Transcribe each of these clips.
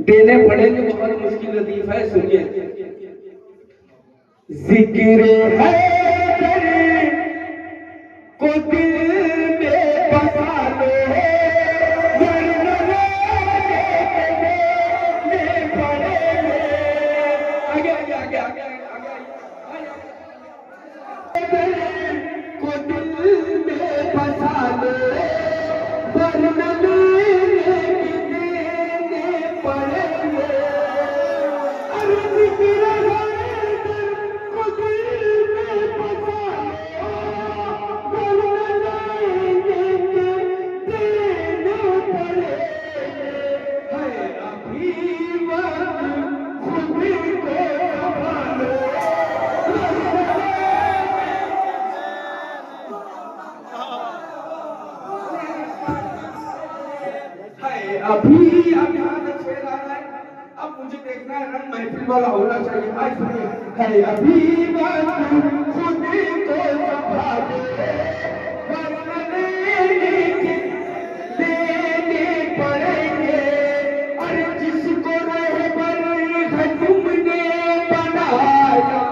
देने पड़ेंगे, बहुत मुश्किल लतीफ है, सुनिए। जिक्र है तेरे को दिल में बसा लो, वरना देने पड़ेंगे। आगे आगे आगे आगे आगे तेरे को दिल में बसा लो, वरना अभी अब यहाँ तक शेर आ रहा है। अब मुझे देखना है, रंग महफिल वाला होना चाहिए। आज सुनिए, है अभी बात खुद को संभाले, वरना देने पड़ेंगे। अरे जिसको रहबर है तुमने बनाया,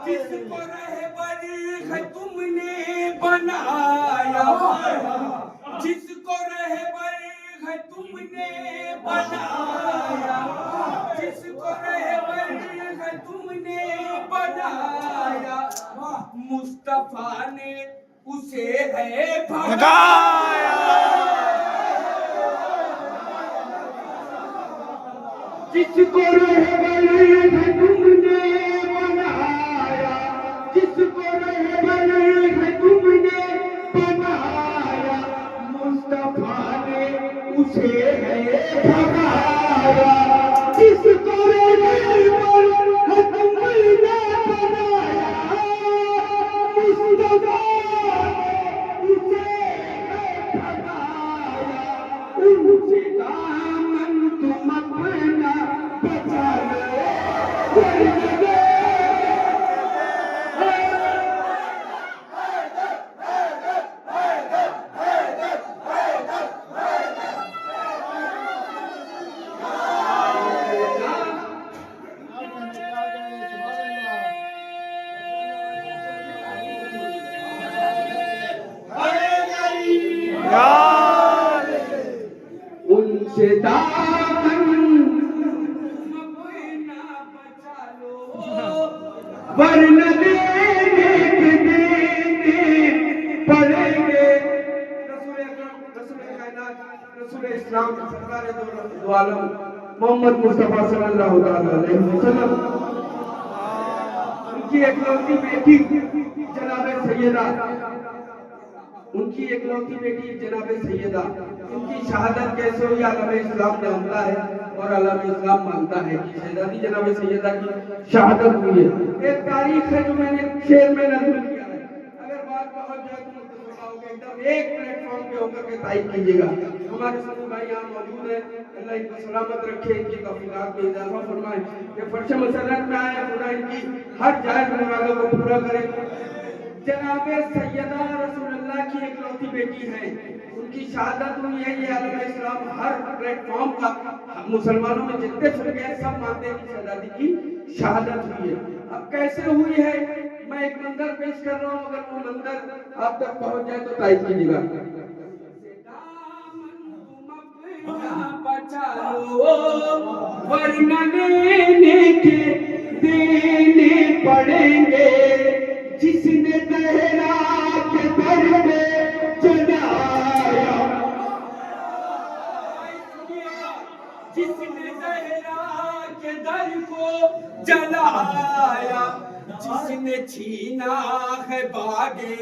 जिसको रहबर है तुमने बनाया, जिसको रहबर है तुमने बनाया, जिसको रहबर है तुमने बनाया, मुस्तफा ने उसे है भगाया। जिसको रहबर है तुमने बनाया, जिसको रहबर है तुमने बनाया, मुस्तफा ने उसे है भगाया। जिसको रहबर है तुमने बनाया, मुस्तफा ने उसे है भगाया। उनसे दामन तुम अपना बचा लो, उनसे दामन अपना बचा लो, वरना देने पड़ेंगे। रसूल इस्लाम सरकार दो आलम मोहम्मद मुस्तफा सल्लल्लाहु अलैहि वसल्लम, उनकी एकलौती बेटी जनाब सैयदा, उनकी एकलौती बेटी जनाब सैयदा, उनकी शहादत कैसे हुई आलम इस्लाम जानता है और आलम इस्लाम मानता है कि शहजादी जनाब सैयदा की शहादत हुई है। एक तारीख है जो मैंने शेर में नज़र किया है। अगर बात पहुंच जाए तो मुस्तफा होगा, एकदम एक प्लेटफॉर्म पे होकर के तारीफ कीजिएगा। हमारे सभी भाई यहाँ मौजूद हैं, अल्लाह इनको सलामत रखे, इनकी तौफीकात में इजाफा फरमाए, ये फर्श मसरत में आए, खुदा इनकी हर जायज़ मुरादों को पूरा करे। जनाब सैयदा रसूलुल्लाह की एकलौती बेटी है, उनकी शहादत हुई है। ये आलम इस्लाम हर प्लेटफॉर्म का, मुसलमानों में जितने फिरके हैं सब मानते हैं कि शहजादी की शहादत हुई है। अब कैसे हुई है, मैं एक मंजर पेश कर रहा हूँ, अगर वो मंजर आप तक पहुंच जाए तो तारीफ कीजिएगा। बचा लो, वरना देने पड़ेंगे। जिसने जहरा के दर में जलाया, जिसने जहरा के दर को जलाया, जिसने छीना है बागे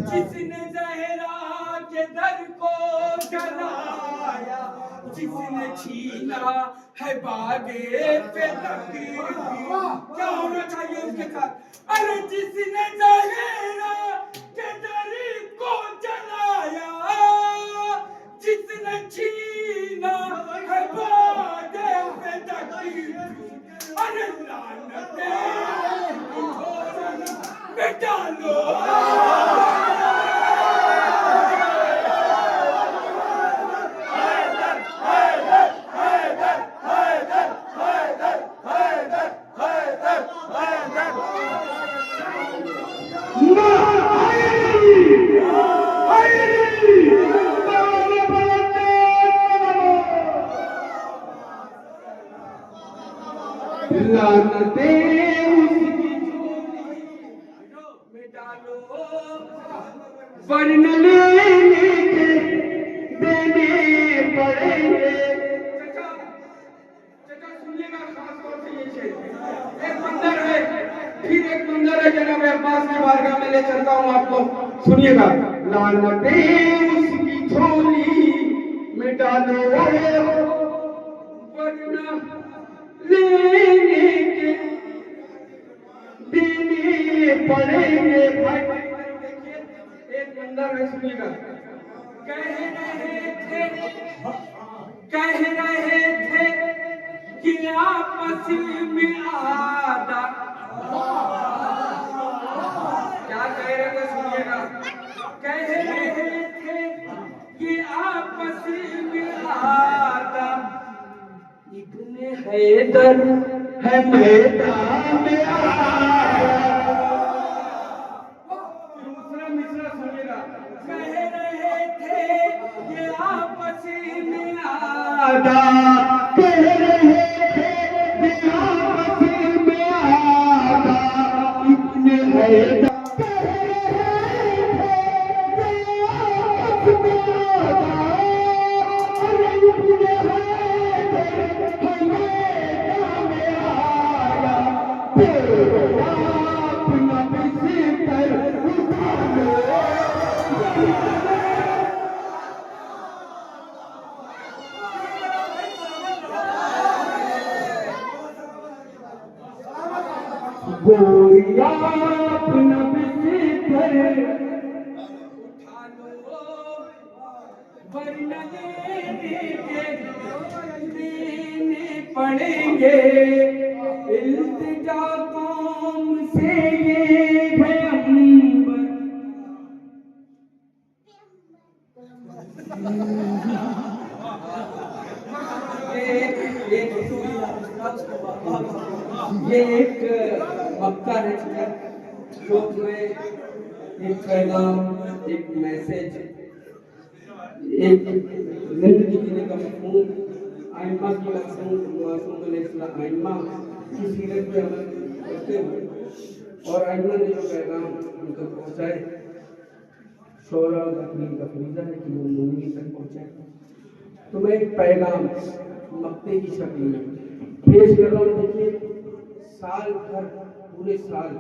जिसने जहरा के दर को जलाया, जिसने छीना है बागे पे तकदीर, क्या होना चाहिए उसके साथ? अरे जिसने जहरा के दर को जलाया, जिसने छीना है बागे लानते उसकी झोली में डालो, वरना लेने के देने पड़ेंगे। चचा सुनिएगा, खास तौर से ये शेर। एक मंदिर है, फिर एक मंदिर है जनाब अब्बास की बारगाह में ले चलता हूँ आपको, सुनिएगा। लानते उसकी झोली में डालो, वरना लेने के देने पड़ेंगे। भाई देखिए, एक मंदिर है, सुनिएगा। कह रहे थे कि आपस में आदा, क्या कह रहे थे सुनिएगा। कह रहे थे कि आपस में आदा, इब्ने हैदर है मैदान में आया। दूसरा मिसरा सुनिएगा। कह रहे थे कि आपस में आदा, कह रहे थे कि आपस में आदा, इब्ने हैदर गोरिया अपना बिस्तर उठा लो, वरना देने पड़ेंगे। इल्तिजा कौम से ये है अंबर, ये एक मक्का है जो में एक पैगाम, एक मैसेज, एक जिंदगी जीने का मफ़हूम, आइम्मा की मासूम आइम्मा की सीरत पे अमल करते हुए और आइम्मा ने जो पैगाम उनको पहुँचाए, शोरा और तकलीफ का फरीज़ा है कि वो मोमिन तक पहुँचाए। तो मैं एक पैगाम मक्ते की शक्ल में पेश कर रहा हूँ। देखिए, साल भर, पूरे साल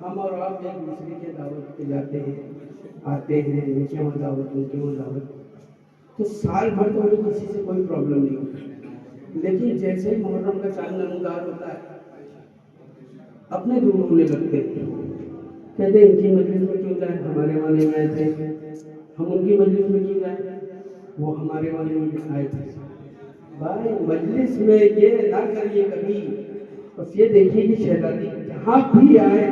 हम और आप एक दूसरे के दावत पे जाते हैं, आते हैं, उनके वहाँ दावत, उनके वहाँ दावत, तो साल भर तो हमें किसी से कोई प्रॉब्लम नहीं होती। लेकिन जैसे ही मुहर्रम का चांद नमूदार होता है, अपने दूर होने लगते हैं। कहते हैं इनकी मजलिस में क्यों जाए, हमारे वाले में आए थे, हम उनकी मजलिस में क्यों जाए, वो हमारे वाले में आए थे। भाई मजलिस में ये ना करिए कभी, बस ये देखिए कि शहजादी जहाँ भी आए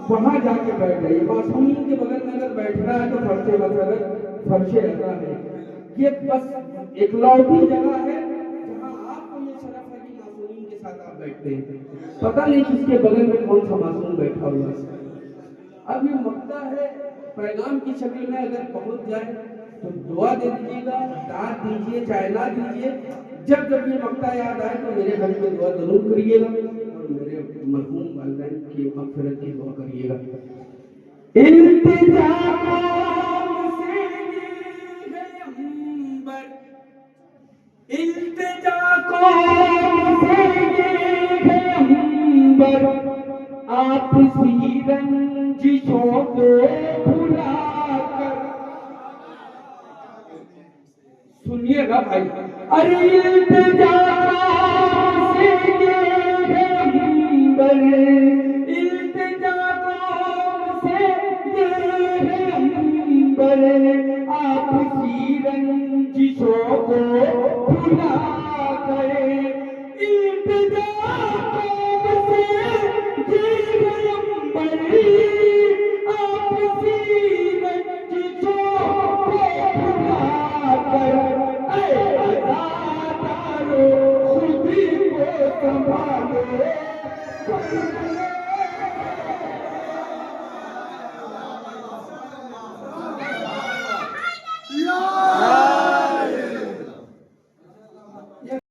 वहाँ जाके बैठ जाइए। मासूमी के बगल में अगर बैठना है तो फर्शे मसलत फर्शे लगा है, ये बस इकलौती जगह है जहाँ आपको ये शरफ है कि मासूमी के साथ आप बैठते हैं। पता नहीं किसके बगल में कौन सा मासूम बैठा हुआ है। अब ये मक्ता है, पैगाम की शक्ल में अगर पहुँच जाए तो दुआ दे दीजिएगा, दाद दीजिए, चाहे ना दीजिए। जब जब ये मक्ता याद आए तो मेरे घर में दुआ जरूर करिएगा और मेरे मरहूम वालिदैन की मग़फ़िरत की दुआ करिएगा। इल्तिजा कौम से ये है अंबर, इल्तिजा कौम से ये है अंबर, आपसी रंजिशों को भुलाकर। सुनिएगा भाई, अरे इल्तिजा कौम से ये है अंबर, इल्तिजा कौम से ये है अंबर, आपसी रंजिशों को भुला